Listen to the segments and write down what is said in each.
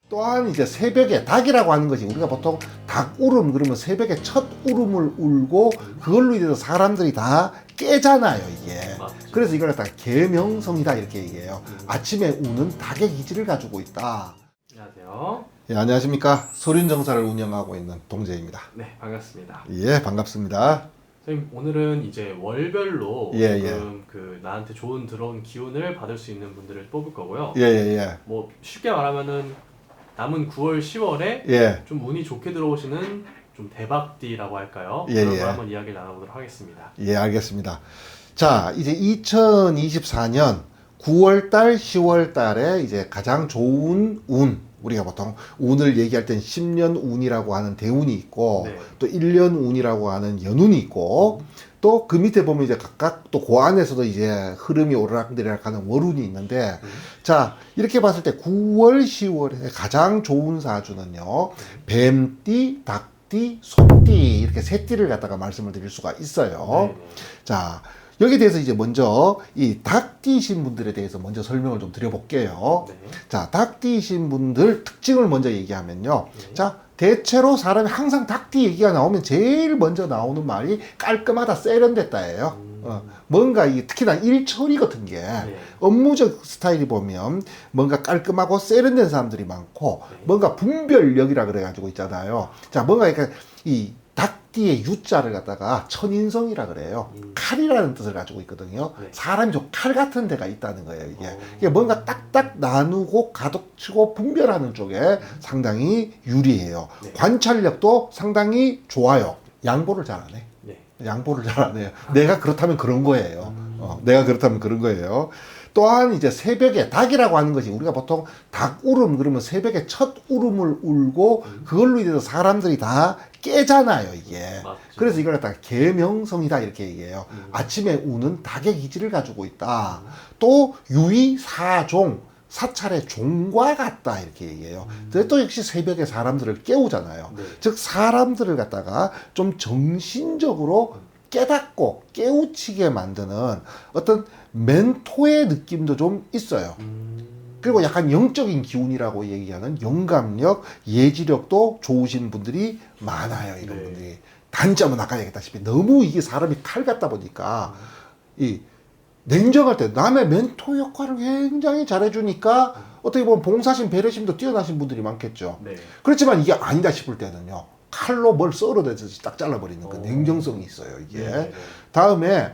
또한 이제 새벽에 닭이라고 하는 것이 우리가 보통 닭울음 그러면 새벽에 첫 울음을 울고 그걸로 인해서 사람들이 다 깨잖아요 이게. 그래서 이걸 갖다가 계명성이다 이렇게 얘기해요. 아침에 우는 닭의 기질을 가지고 있다. 안녕하세요. 예, 안녕하십니까. 소륜정사를 운영하고 있는 동재입니다. 네, 반갑습니다. 예, 반갑습니다. 선생님, 오늘은 이제 월별로 예, 지금 그 나한테 좋은 들어온 기운을 받을 수 있는 분들을 뽑을 거고요. 예. 뭐 쉽게 말하면은 남은 9월, 10월에 예. 좀 운이 좋게 들어오시는 좀 대박띠라고 할까요? 예, 그런 예. 걸 한번 이야기를 나눠보도록 하겠습니다. 예, 알겠습니다. 자, 이제 2024년 9월달, 10월달에 이제 가장 좋은 운, 우리가 보통 운을 얘기할 땐 10년 운이라고 하는 대운이 있고, 네. 또 1년 운이라고 하는 연운이 있고, 또 그 밑에 보면 이제 각각 또 그 안에서도 이제 흐름이 오르락내리락 하는 월운이 있는데, 자, 이렇게 봤을 때 9월, 10월에 가장 좋은 사주는요, 뱀띠, 닭띠, 소띠, 이렇게 세 띠를 갖다가 말씀을 드릴 수가 있어요. 네. 자, 여기에 대해서 이제 먼저 이 닭띠이신 분들에 대해서 먼저 설명을 좀 드려볼게요. 네. 자, 닭띠이신 분들 특징을 먼저 얘기하면요. 네. 자, 대체로 사람이 항상 닭띠 얘기가 나오면 제일 먼저 나오는 말이 깔끔하다, 세련됐다예요. 뭔가 특히나 일처리 같은 게 네. 업무적 스타일이 보면 뭔가 깔끔하고 세련된 사람들이 많고 네. 뭔가 분별력이라 그래가지고 있잖아요. 자, 뭔가 이렇게 이 닭띠의 유자를 갖다가 천인성이라 그래요. 칼이라는 뜻을 가지고 있거든요. 네. 사람이 좀 칼 같은 데가 있다는 거예요, 이게. 이게 뭔가 딱딱 나누고 가독치고 분별하는 쪽에 상당히 유리해요. 네. 관찰력도 상당히 좋아요. 양보를 잘 안 해. 네. 양보를 잘 안 해요. 내가 그렇다면 그런 거예요. 내가 그렇다면 그런 거예요. 또한 이제 새벽에 닭이라고 하는 것이 우리가 보통 닭 울음 그러면 새벽에 첫 울음을 울고 그걸로 인해서 사람들이 다 깨잖아요 이게. 맞죠. 그래서 이걸 갖다가 계명성이다 이렇게 얘기해요. 아침에 우는 닭의 기질을 가지고 있다. 또 유의사종 사찰의 종과 같다 이렇게 얘기해요. 또 역시 새벽에 사람들을 깨우잖아요. 네. 즉 사람들을 갖다가 좀 정신적으로 깨닫고 깨우치게 만드는 어떤 멘토의 느낌도 좀 있어요. 그리고 약간 영적인 기운이라고 얘기하는 영감력, 예지력도 좋으신 분들이 많아요. 이런 네. 분들이. 단점은 아까 얘기했다시피 너무 이게 사람이 칼 같다 보니까 이 냉정할 때 남의 멘토 역할을 굉장히 잘해주니까 어떻게 보면 봉사심, 배려심도 뛰어나신 분들이 많겠죠. 네. 그렇지만 이게 아니다 싶을 때는요. 칼로 뭘 썰어내듯이 딱 잘라버리는 그 냉정성이 있어요, 이게. 네. 다음에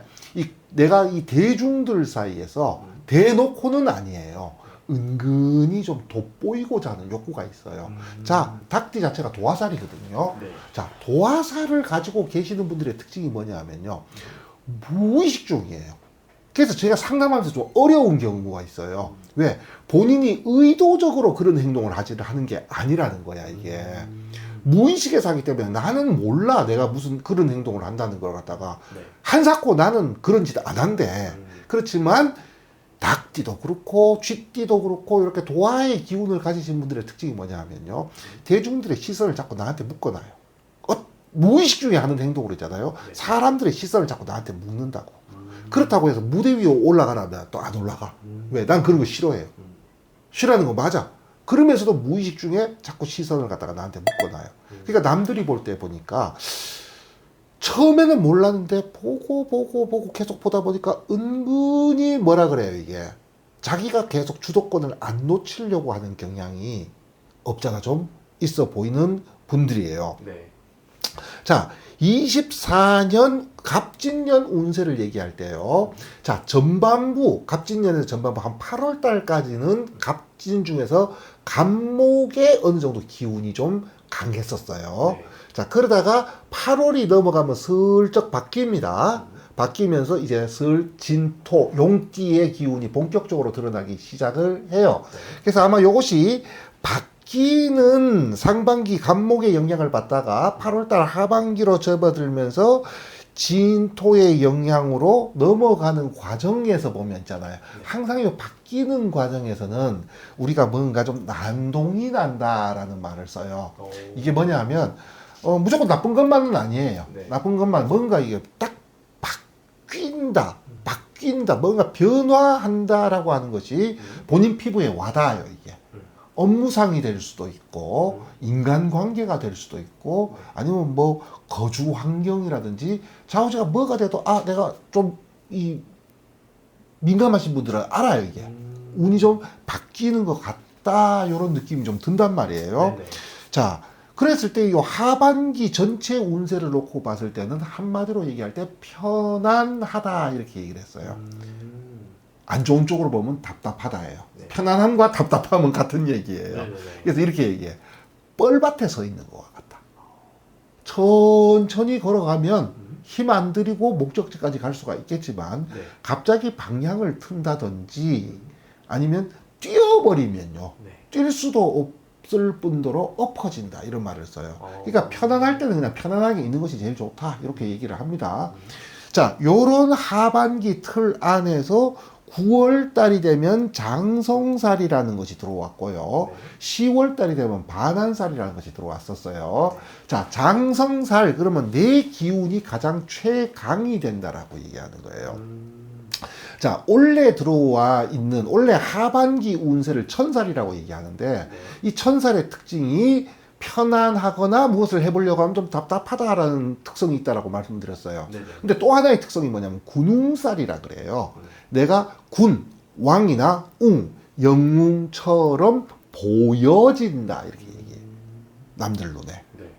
내가 이 대중들 사이에서 대놓고는 아니에요. 은근히 좀 돋보이고자 하는 욕구가 있어요. 자, 닭띠 자체가 도화살이거든요. 네. 자, 도화살을 가지고 계시는 분들의 특징이 뭐냐 하면요. 무의식 중이에요. 그래서 제가 상담하면서 좀 어려운 경우가 있어요. 왜? 본인이 의도적으로 그런 행동을 하는 게 아니라는 거야, 이게. 무의식에서 하기 때문에 나는 몰라. 내가 무슨 그런 행동을 한다는 걸 갖다가. 네. 한사코 나는 그런 짓 안 한대. 그렇지만 닭띠도 그렇고 쥐띠도 그렇고 이렇게 도화의 기운을 가지신 분들의 특징이 뭐냐 하면요. 대중들의 시선을 자꾸 나한테 묶어놔요. 무의식 중에 하는 행동으로 있잖아요. 네. 사람들의 시선을 자꾸 나한테 묶는다고. 그렇다고 해서 무대 위에 올라가라면 또 안 올라가. 왜? 난 그런 거 싫어해요. 싫어하는 거 맞아. 그러면서도 무의식 중에 자꾸 시선을 갖다가 나한테 묶어놔요. 그러니까 남들이 볼 때 보니까 처음에는 몰랐는데 보고 계속 보다 보니까 은근히 뭐라 그래요 이게. 자기가 계속 주도권을 안 놓치려고 하는 경향이 없잖아 좀 있어 보이는 분들이에요. 네. 자, 24년 갑진년 운세를 얘기할 때요. 자, 전반부, 갑진년에서 전반부 한 8월 달까지는 갑진 중에서 간목에 어느 정도 기운이 좀 강했었어요. 네. 자, 그러다가 8월이 넘어가면 슬쩍 바뀝니다. 바뀌면서 이제 진토, 용띠의 기운이 본격적으로 드러나기 시작을 해요. 그래서 아마 이것이 바뀌는 상반기 간목의 영향을 받다가 8월달 하반기로 접어들면서 진토의 영향으로 넘어가는 과정에서 보면 있잖아요. 항상 이 바뀌는 과정에서는 우리가 뭔가 좀 난동이 난다라는 말을 써요. 이게 뭐냐 하면 무조건 나쁜 것만은 아니에요. 네. 나쁜 것만 뭔가 이게 딱 바뀐다, 뭔가 변화한다라고 하는 것이 본인 피부에 와닿아요, 이게. 업무상이 될 수도 있고 인간관계가 될 수도 있고 아니면 뭐 거주 환경이라든지 좌우지가 뭐가 돼도 내가 좀 이 민감하신 분들은 알아요. 이게 운이 좀 바뀌는 것 같다 이런 느낌이 좀 든단 말이에요. 네네. 자, 그랬을 때 이 하반기 전체 운세를 놓고 봤을 때는 한마디로 얘기할 때 편안하다 이렇게 얘기를 했어요. 안 좋은 쪽으로 보면 답답하다예요. 네. 편안함과 답답함은 같은 얘기예요. 네네네. 그래서 이렇게 얘기해. 뻘밭에 서 있는 것 같다. 천천히 걸어가면 힘 안 들이고 목적지까지 갈 수가 있겠지만 네. 갑자기 방향을 튼다든지 아니면 뛰어버리면요. 네. 뛸 수도 없을 뿐더러 엎어진다 이런 말을 써요. 어. 그러니까 편안할 때는 그냥 편안하게 있는 것이 제일 좋다 이렇게 얘기를 합니다. 자, 요런 하반기 틀 안에서 9월 달이 되면 장성살이라는 것이 들어왔고요. 네. 10월 달이 되면 반한살이라는 것이 들어왔었어요. 자, 장성살 그러면 내 기운이 가장 최강이 된다라고 얘기하는 거예요. 자, 올해 들어와 있는 올해 하반기 운세를 천살이라고 얘기하는데 네. 이 천살의 특징이 편안하거나 무엇을 해보려고 하면 좀 답답하다라는 특성이 있다라고 말씀드렸어요. 네네. 근데 또 하나의 특성이 뭐냐면 군웅살이라 그래요. 내가 군, 왕이나 웅, 영웅처럼 보여진다 이렇게 얘기해요. 남들 눈에. 네.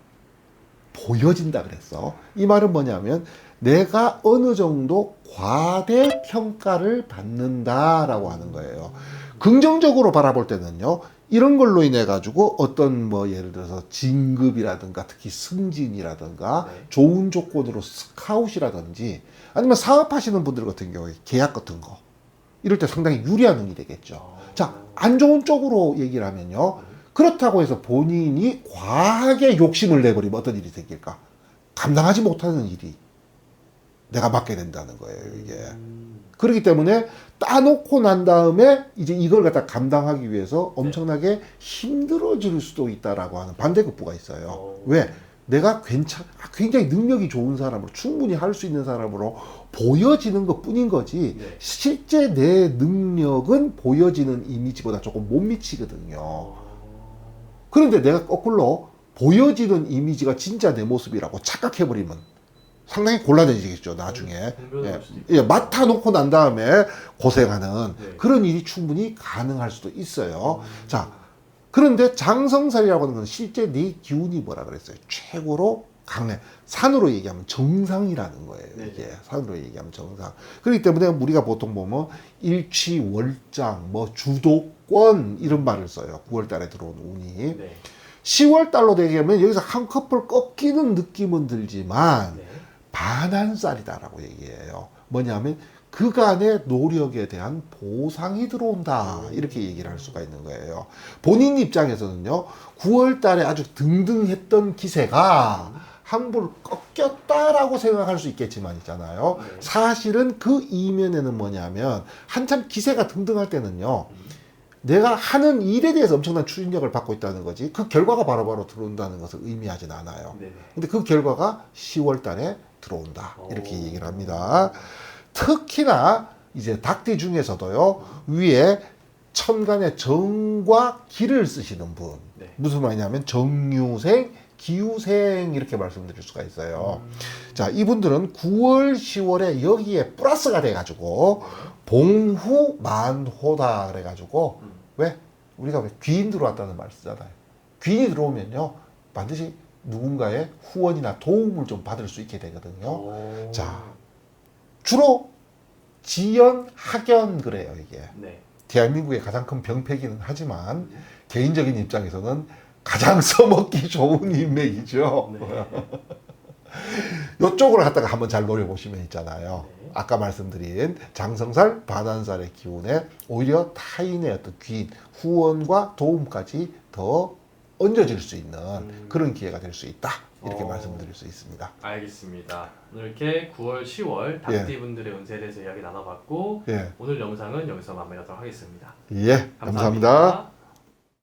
보여진다 그랬어. 이 말은 뭐냐면 내가 어느 정도 과대평가를 받는다라고 하는 거예요. 긍정적으로 바라볼 때는요. 이런 걸로 인해 가지고 어떤 뭐 예를 들어서 진급이라든가 특히 승진이라든가 네. 좋은 조건으로 스카웃이라든지 아니면 사업하시는 분들 같은 경우에 계약 같은 거 이럴 때 상당히 유리한 운이 되겠죠. 자, 안 좋은 쪽으로 얘기를 하면요. 그렇다고 해서 본인이 과하게 욕심을 내버리면 어떤 일이 생길까? 감당하지 못하는 일이 내가 맡게 된다는 거예요, 이게. 그렇기 때문에 따놓고 난 다음에 이제 이걸 갖다 감당하기 위해서 엄청나게 힘들어질 수도 있다라고 하는 반대급부가 있어요. 왜? 내가 굉장히 능력이 좋은 사람으로 충분히 할 수 있는 사람으로 보여지는 것 뿐인 거지 네. 실제 내 능력은 보여지는 이미지보다 조금 못 미치거든요. 그런데 내가 거꾸로 보여지는 이미지가 진짜 내 모습이라고 착각해버리면 상당히 곤란해지겠죠, 나중에. 분별할 수도 있고. 맡아놓고 난 다음에 고생하는 네. 그런 일이 충분히 가능할 수도 있어요. 자, 그런데 장성살이라고 하는 건 실제 네 기운이 뭐라 그랬어요? 최고로 강해. 산으로 얘기하면 정상이라는 거예요. 네. 이게 산으로 얘기하면 정상. 그렇기 때문에 우리가 보통 보면 일취월장, 뭐 주도권 이런 말을 써요. 9월 달에 들어온 운이. 네. 10월 달로 되면 여기서 한 커플 꺾이는 느낌은 들지만 네. 반한살이다라고 얘기해요. 뭐냐면 그간의 노력에 대한 보상이 들어온다 이렇게 얘기를 할 수가 있는 거예요. 본인 입장에서는요 9월 달에 아주 등등했던 기세가 한불 꺾였다라고 생각할 수 있겠지만 있잖아요. 네. 사실은 그 이면에는 뭐냐면 한참 기세가 등등할 때는요 내가 하는 일에 대해서 엄청난 추진력을 받고 있다는 거지 그 결과가 바로바로 들어온다는 것을 의미하진 않아요. 네네. 근데 그 결과가 10월 달에 들어온다 이렇게 얘기를 합니다. 특히나 이제 닭띠 중에서도요 위에 천간에 정과 기를 쓰시는 분 네. 무슨 말이냐면 정유생 기유생 이렇게 말씀드릴 수가 있어요. 자, 이분들은 9월 10월에 여기에 플러스가 돼 가지고 봉후만호다 그래 가지고 왜 우리가 왜 귀인 들어왔다는 말 쓰잖아요. 귀인이 들어오면요 반드시 누군가의 후원이나 도움을 좀 받을 수 있게 되거든요. 자, 주로 지연, 학연 그래요 이게. 네. 대한민국의 가장 큰 병폐기는 하지만 개인적인 입장에서는 가장 써먹기 좋은 인맥이죠. 네. 이쪽으로 갖다가 한번 잘 노려보시면 있잖아요. 네. 아까 말씀드린 장성살, 반한살의 기운에 오히려 타인의 어떤 귀인, 후원과 도움까지 더 얹어질 수 있는 그런 기회가 될 수 있다. 이렇게 말씀드릴 수 있습니다. 알겠습니다. 오늘 이렇게 9월, 10월 닭띠분들의 운세에 대해서 이야기 나눠봤고 예, 오늘 영상은 여기서 마무리하도록 하겠습니다. 예, 감사합니다.